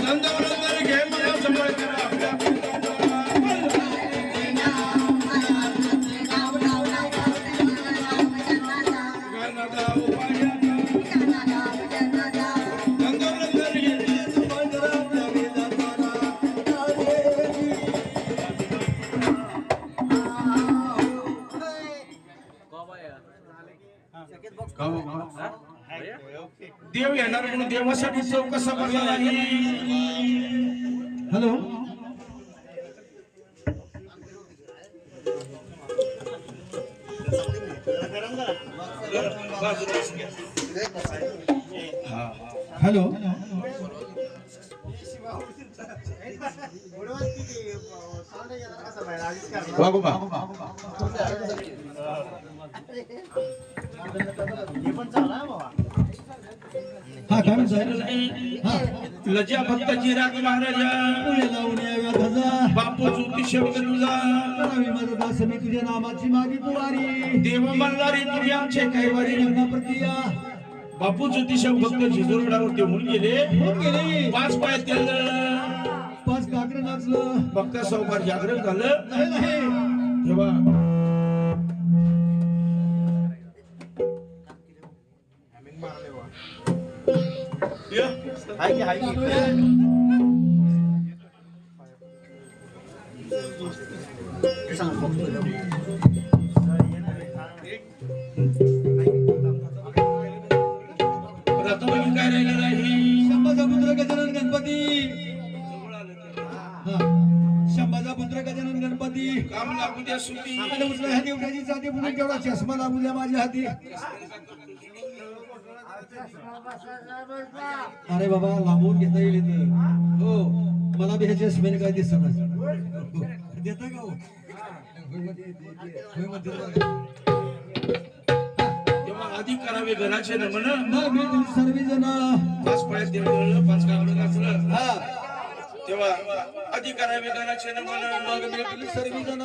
नंदवरंदर घे मला जवळ करा आपल्या देव येणार म्हणून देवासाठी चौक कसा भरला नाही. हॅलो हॅलो हा काय म्हणतो लज्जा भक्त चिराग महाराजा बापू ज्योती शब्द तुझा माझा दास मी तुझ्या नामाची मागी पुवारी देव मल्हारी तुझी आमचे कैवारी प्रतिया बापू ज्योती शब्द भक्त जिजोरडावर होऊन गेले 5 पाय तेल 5 काकडे नाचलं भक्त सावकार जागरण झालं नाही तेव्हा रत्नागिरी काय राहिलं नाही. शंभाचा पुत्र गजानन गणपती शंभाचा पुत्र गजानन गणपती काम लागू द्या सुटी आपल्या उजव्या हाती उठायची जाते म्हणून केवढा चष्मा लागू द्या माझ्या हाती. अरे बाबा लांबून घेता येईल इथं. हो मला बी ह्याच्या स्मेल काय दिसत देता का हो? तेव्हा आधी करावे घराचे न म्हण मग मी सर्व जण 5 पाय तेल 5 काकडं नाचलं तेव्हा आधी करावे घराचे न म्हण मग मी सर्व जण